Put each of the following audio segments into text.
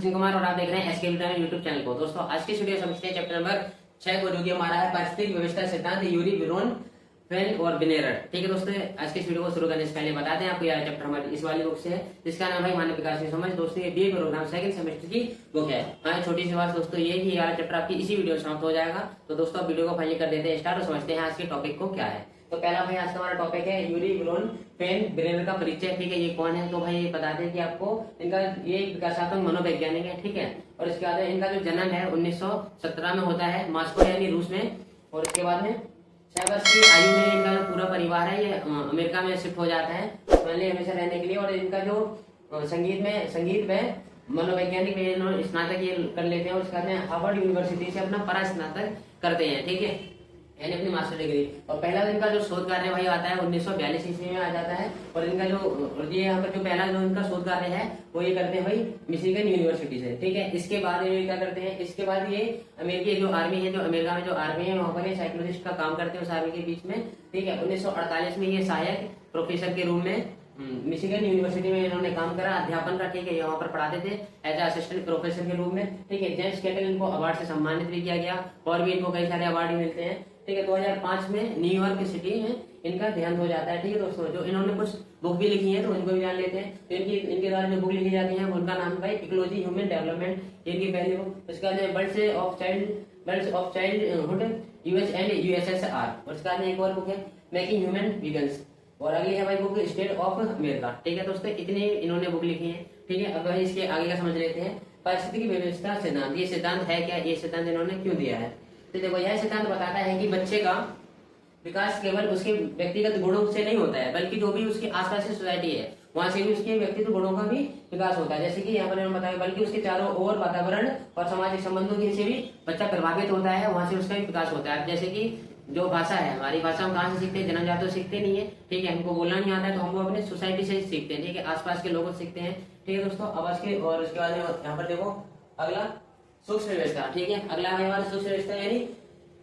सचिन कुमार और आप देख रहे हैं एसके यूट्यूब चैनल को। दोस्तों आज की वीडियो समझते हैं चैप्टर नंबर 6 को, जो कि हमारा है पारिस्थितिक व्यवस्था सिद्धांत, यूरी ब्रोन फेन और बिनेरर। ठीक है दोस्तों, आज की वीडियो को शुरू करने से पहले बता दें आपको यह चैप्टर हमारी इस वाली बुक से है, जिसका नाम है मानव विकास की समझ। दोस्तों ये बी प्रोग्राम सेकंड सेमेस्टर की बुक है। हाँ, छोटी सी बात दोस्तों ये कि यार चैप्टर आपकी इसी वीडियो में समाप्त हो जाएगा। तो दोस्तों वीडियो को फाइनली कर देते हैं स्टार्ट और समझते हैं आज के टॉपिक को क्या है। तो पहला भाई आज का हमारा टॉपिक है यूरी ब्रोन फेन बिनेरर का परिचय। ठीक है, ये कौन है? तो भाई ये बता दें कि आपको इनका ये विकासात्मक मनोवैज्ञानिक है। ठीक है, और इसके बाद इनका जो जन्म है 1917 में होता है मॉस्को यानी रूस में। और इसके बाद में 6 वर्ष की आयु में इनका जो पूरा परिवार है ये अमेरिका में शिफ्ट हो जाता है हमेशा रहने के लिए। और इनका जो संगीत में मनोवैज्ञानिक में इन्होंने स्नातक ये कर लेते हैं और उसके बाद में हार्वर्ड यूनिवर्सिटी से अपना परा स्नातक करते हैं। ठीक है, यानी अपनी मास्टर डिग्री। और पहला इनका जो शोध कार्य भाई आता है 1942 ईस्वी में आ जाता है। और इनका जो ये यहाँ पर जो पहला जो इनका शोध कार्य है वो ये करते हैं भाई मिशिगन यूनिवर्सिटी से। ठीक है, इसके बाद ये क्या करते हैं, इसके बाद ये अमेरिकी जो आर्मी है, जो अमेरिका में जो आर्मी है वहाँ पर ये साइकोलॉजिस्ट का काम करते हैं उस आर्मी के बीच में। ठीक है, 1948 में ये सहायक प्रोफेसर के रूप में मिशिगन यूनिवर्सिटी में इन्होंने काम करा अध्यापन का। ठीक है, ये वहाँ पर पढ़ाते थे एज असिस्टेंट प्रोफेसर के रूप में। ठीक है, जेम्स कैटल इनको अवार्ड से सम्मानित भी किया गया और भी इनको कई सारे अवार्ड मिलते हैं। ठीक है, 2005 में न्यूयॉर्क सिटी में इनका देहांत हो जाता है। ठीक है दोस्तों, जो इन्होंने कुछ बुक भी लिखी है तो उनको भी जान लेते हैं। तो इनके द्वारा जो बुक लिखी जाती है उनका नाम है इकोलॉजी ह्यूमन डेवलपमेंट, इनकी पहली बुक। उसके बाद birds of childhood US and USSR. और उसके बाद एक और बुक है मेकिंग ह्यूमन वीगन्स। और अगली है भाई बुक स्टेट ऑफ अमेरिका। ठीक है दोस्तों, इतनी इन्होंने बुक लिखी है। ठीक है, अब भाई इसके आगे का समझ लेते हैं। पारिस्थितिक व्यवस्था सिद्धांत, ये सिद्धांत है क्या, ये सिद्धांत इन्होंने क्यों दिया है? तो देखो यह सिद्धांत बताता है कि बच्चे का विकास केवल उसके व्यक्तिगत गुणों से नहीं होता है, बल्कि जो भी उसके आसपास की सोसाइटी है वहां से भी उसके व्यक्तित्व गुणों का भी विकास होता है। जैसे कि यहाँ पर इन्होंने बताया, बल्कि उसके चारों ओर वातावरण और सामाजिक संबंधों से भी बच्चा प्रभावित होता है, वहां से उसका भी विकास होता है। जैसे कि जो भाषा है, हमारी भाषा हम कहाँ से सीखते हैं? जन्मजात तो सीखते नहीं है। ठीक है, हमको बोलना नहीं आता है तो हमको अपने सोसाइटी से सीखते हैं। ठीक है, आसपास के लोगों से सीखते हैं। ठीक है दोस्तों, अब और उसके बाद यहाँ पर देखो अगला सूक्ष्म व्यवस्था। ठीक है, अगला हमारा सूक्ष्म व्यवस्था यानी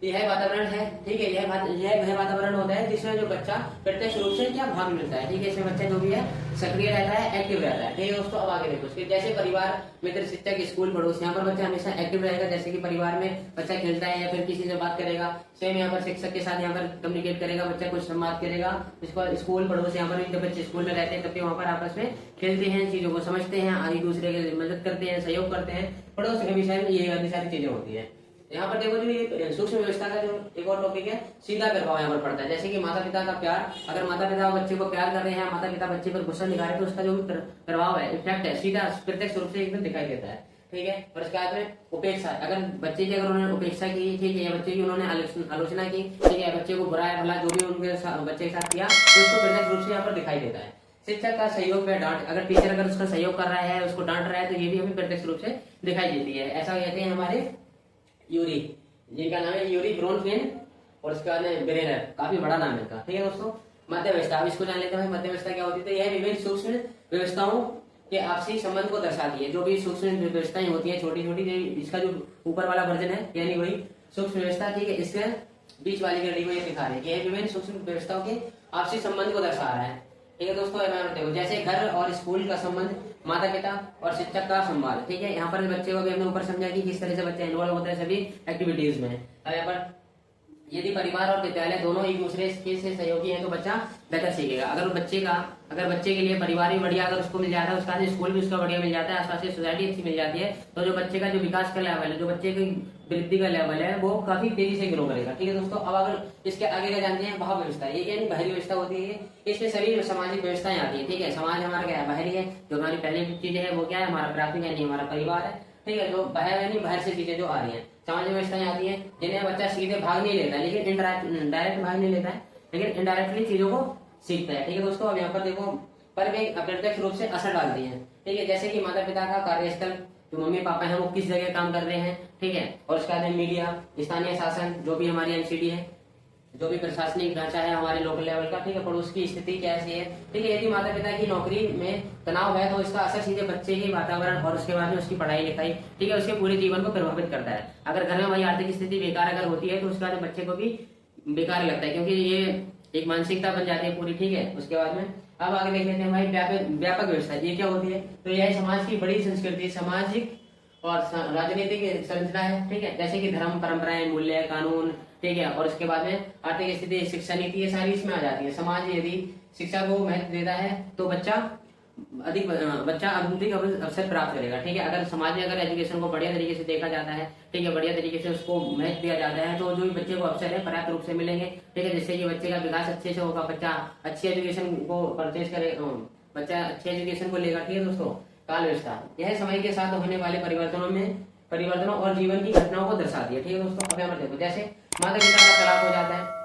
यह वातावरण है। ठीक है, यह वातावरण होता है जिसमें जो बच्चा प्रत्यक्ष रूप से क्या भाग मिलता है। ठीक है, इसमें बच्चा जो भी है सक्रिय रहता है, एक्टिव रहता है। ठीक है दोस्तों, अब आगे देखो उसके जैसे परिवार, मित्र, शिक्षक, स्कूल, पड़ोस, यहाँ पर बच्चा हमेशा एक्टिव रहेगा। जैसे कि परिवार में बच्चा खेलता है या फिर किसी से बात करेगा, सेम यहाँ पर शिक्षक के साथ यहाँ पर कम्युनिकेट करेगा, बच्चा कुछ संवाद करेगा। इसको स्कूल पड़ोस, यहाँ पर जब बच्चे स्कूल में रहते हैं तब भी वहाँ पर आपस में खेलते हैं, चीजों को समझते हैं, एक दूसरे की मदद करते हैं, सहयोग करते हैं। पड़ोस के विषय में ये सारी चीजें होती है। यहाँ पर देखो जो ये सूक्ष्म व्यवस्था का जो एक और टॉपिक है, सीधा प्रभाव यहाँ पर पड़ता है। जैसे कि माता पिता का प्यार, अगर माता पिता बच्चे को प्यार कर रहे हैं, माता पिता बच्चे पर गुस्सा दिखा रहे हैं, तो उसका जो भी प्रभाव है, इफेक्ट है, सीधा प्रत्यक्ष रूप से एकदम दिखाई देता है। ठीक है, और इसके बाद में उपेक्षा, अगर बच्चे की अगर उन्होंने उपेक्षा की, ठीक है, या बच्चे की उन्होंने आलोचना की, ठीक है, बच्चे को बुरा है भला जो भी उनके बच्चे के साथ किया, तो उसको प्रत्यक्ष रूप से यहाँ पर दिखाई देता है। शिक्षक का सहयोग में डांट, अगर टीचर अगर उसका सहयोग कर रहा है, उसको डांट रहा है, तो ये भी हमें प्रत्यक्ष रूप से दिखाई देती है। ऐसा कहते हैं हमारे यूरी, जिनका नाम है यूरी ब्रोन फेन और उसके बाद बिनेरर, काफी बड़ा नाम है इनका। ठीक है दोस्तों, मध्य व्यवस्था, अब इसको जान लेते हैं। मध्य व्यवस्था क्या होती है? तो यह विभिन्न सूक्ष्म व्यवस्थाओं के आपसी संबंध को दर्शाती है। जो भी सूक्ष्म व्यवस्थाएं होती है छोटी छोटी, इसका जो ऊपर वाला वर्जन है यानी वही सूक्ष्म व्यवस्था। ठीक है, इसके बीच वाली गड्डी को ये दिखा रहे हैं कि यह विभिन्न सूक्ष्म व्यवस्थाओं के आपसी संबंध को दर्शा रहा है। ठीक है दोस्तों, देखो जैसे घर और स्कूल का संबंध, माता पिता और शिक्षक का संवाद। ठीक है, यहाँ पर बच्चे को भी हमने ऊपर समझा कि किस तरह से बच्चा इन्वॉल्व होता है सभी एक्टिविटीज में। अब यहाँ पर यदि परिवार और विद्यालय दोनों एक दूसरे से सहयोगी हैं तो बच्चा बेहतर सीखेगा। अगर बच्चे के लिए परिवार भी बढ़िया अगर उसको मिल जाता है, उसका स्कूल भी उसका बढ़िया मिल जाता है, आसपास की सोसाइटी अच्छी मिल जाती है, तो जो बच्चे का जो विकास का लेवल है, जो बच्चे की वृद्धि का लेवल है, वो काफी तेजी से ग्रो करेगा। ठीक है दोस्तों, अब अगर इसके आगे का जानते हैं भाव व्यवस्था, ये यानी बाहरी व्यवस्था होती है। इसमें सभी सामाजिक व्यवस्थाएं आती है। ठीक है, समाज हमारा क्या है? बाहरी है। जो हमारी पहली चीज है वो क्या है? हमारा प्राथमिक यानी हमारा परिवार है। ठीक है, जो बाहर यानी बाहर से चीजें जो आ रही है, सामाजिक व्यवस्थाएं आती है जिन्हें बच्चा सीधे भाग नहीं लेता, लेकिन डायरेक्ट भाग नहीं लेता है, लेकिन इनडायरेक्टली चीजों को सीखता है। ठीक है दोस्तों, अब यहाँ पर देखो पर वे अप्रत्यक्ष रूप से असर डालती है। ठीक है, जैसे कि माता पिता का कार्यस्थल, जो मम्मी पापा हैं वो किस जगह काम कर रहे हैं। ठीक है, और उसके बाद मीडिया, स्थानीय शासन, जो भी हमारी एमसीडी है, जो भी प्रशासनिक ढांचा है हमारे लोकल लेवल का। ठीक है, पड़ोस की स्थिति कैसी है। ठीक है, यदि माता पिता की नौकरी में तनाव है तो इसका असर सीधे बच्चे के वातावरण और उसके बाद में उसकी पढ़ाई लिखाई, ठीक है, उसके पूरे जीवन को प्रभावित करता है। अगर घर में वही आर्थिक स्थिति बेकार अगर होती है तो उसके बाद बच्चे को भी बेकार लगता है, क्योंकि ये एक मानसिकता बन जाती है पूरी। ठीक है, उसके बाद में अब आगे देख लेते हैं भाई व्यापक व्यवस्था, ये क्या होती है? तो यह समाज की बड़ी संस्कृति, सामाजिक और राजनीतिक संरचना है, ठीक है, जैसे कि धर्म, परंपराएं, मूल्य, कानून, ठीक है, और उसके बाद में आर्थिक स्थिति, शिक्षा नीति, ये सारी इसमें आ जाती है। समाज यदि शिक्षा को महत्व देता है तो बच्चा अधिक अवसर प्राप्त करेगा, ठीक है। अगर समाज में अगर एजुकेशन को बढ़िया तरीके से देखा जाता है, ठीक है, बढ़िया तरीके से उसको महत्व दिया जाता है, तो जो भी बच्चे को अवसर है पर्याप्त रूप से मिलेंगे, ठीक है, जिससे कि बच्चे का विकास अच्छे से होगा, बच्चा अच्छी एजुकेशन को परचेज करे, बच्चा अच्छी एजुकेशन को लेगा, ठीक है दोस्तों। काल व्यवस्था, यह समय के साथ होने वाले परिवर्तनों और जीवन की घटनाओं को दर्शाती है, ठीक है दोस्तों। अब यहाँ पर देखो, जैसे माता पिता का तलाक हो जाता है,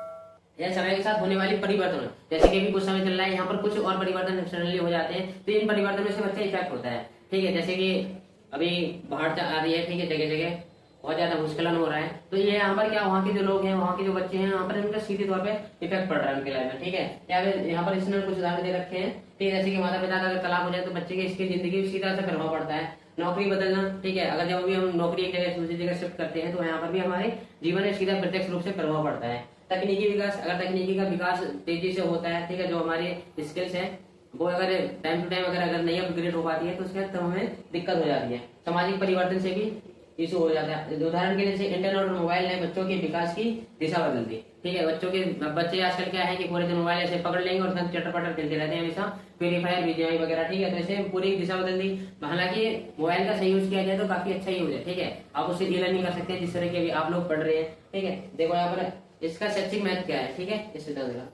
यह समय के साथ होने वाली परिवर्तन, जैसे कि अभी कुछ समय चल रहा है, यहाँ पर कुछ और परिवर्तन सडनली हो जाते हैं, तो इन परिवर्तनों से बच्चा इफेक्ट होता है, ठीक है। जैसे कि अभी बाढ़ आ रही है, ठीक है, जगह जगह बहुत ज्यादा भूस्खलन हो रहा है, तो ये यहाँ पर क्या, वहाँ के जो लोग हैं, वहाँ के जो बच्चे हैं, यहाँ पर इनका सीधे तौर पे इफेक्ट पड़ रहा है उनके लाइफ में, ठीक है। यहाँ पर इसने कुछ उदाहरण दे रखे हैं, ठीक है, जैसे कि माता पिता का अगर तलाक हो जाए तो बच्चे के इसकी जिंदगी सीधा सा प्रभाव पड़ता है। नौकरी बदलना, ठीक है, अगर जब भी हम नौकरी एक जगह से दूसरी जगह शिफ्ट करते हैं तो यहाँ पर भी हमारे जीवन में सीधा प्रत्यक्ष रूप से प्रभाव पड़ता है। तकनीकी विकास, अगर तकनीकी का विकास तेजी से होता है, ठीक है, जो हमारे स्किल्स है वो अगर टाइम टू टाइम अगर नहीं अपग्रेड हो पाती है तो उसके तो हमें दिक्कत हो जाती है। सामाजिक परिवर्तन से भी इशू हो जाता है। उदाहरण के लिए जैसे इंटरनेट और मोबाइल ने बच्चों के विकास की दिशा बदल दी, ठीक है। बच्चे आजकल क्या है कि पूरे दिन मोबाइल ऐसे पकड़ लेंगे और चटर पटर खेलते रहते हैं हमेशा, फ्री फायर, बीजीएमआई वगैरह, ठीक है, तो ऐसे पूरी दिशा बदल दी। हालांकि मोबाइल का सही यूज किया जाए तो काफी अच्छा यूज है, ठीक है, आप उससे ई लर्निंग कर सकते हैं, जिस तरह की अभी आप लोग पढ़ रहे हैं, ठीक है। देखो यहाँ पर इसका शैक्षिक महत्व क्या है, ठीक है, इस सिद्धांत का,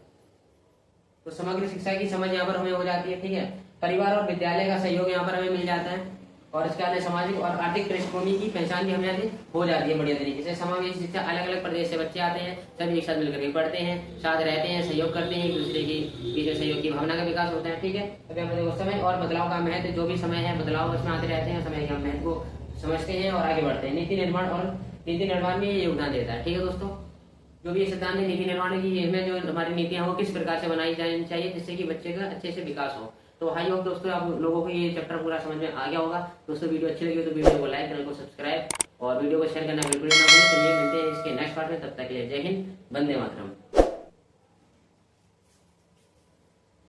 तो समग्र शिक्षा की समझ यहाँ पर हमें हो जाती है, ठीक है। परिवार और विद्यालय का सहयोग यहाँ पर हमें मिल जाता है, और इसके बाद सामाजिक और आर्थिक पृष्ठभूमि की पहचान भी हमें हो जाती है बढ़िया तरीके से। समावेशी शिक्षा, अलग अलग प्रदेश से बच्चे आते हैं, सभी एक साथ मिलकर के पढ़ते हैं, साथ रहते हैं, सहयोग करते हैं, एक दूसरे की पीछे सहयोग की भावना का विकास होता है, ठीक है। अभी हमें देखो समय और बदलाव का महत्व, जो भी समय है बदलाव उसमें आते रहते हैं, समय के महत्व को समझते हैं और आगे बढ़ते हैं। नीति निर्माण में ये योगदान देता है, ठीक है दोस्तों। जो भी ये सिद्धांत है नीति निर्माण की, इसमें जो हमारी नीतियां हो किस प्रकार से बनाई जानी चाहिए जिससे कि बच्चे का अच्छे से विकास हो। तो आई होप दोस्तों आप लोगों को ये चैप्टर पूरा समझ में आ गया होगा। दोस्तों वीडियो अच्छी लगी तो वीडियो को लाइक, चैनल को सब्सक्राइब और वीडियो को शेयर करना बिल्कुल ना भूलें। चलिए मिलते हैं इसके नेक्स्ट पार्ट में, तब तक के लिए जय हिंद, वंदे मातरम।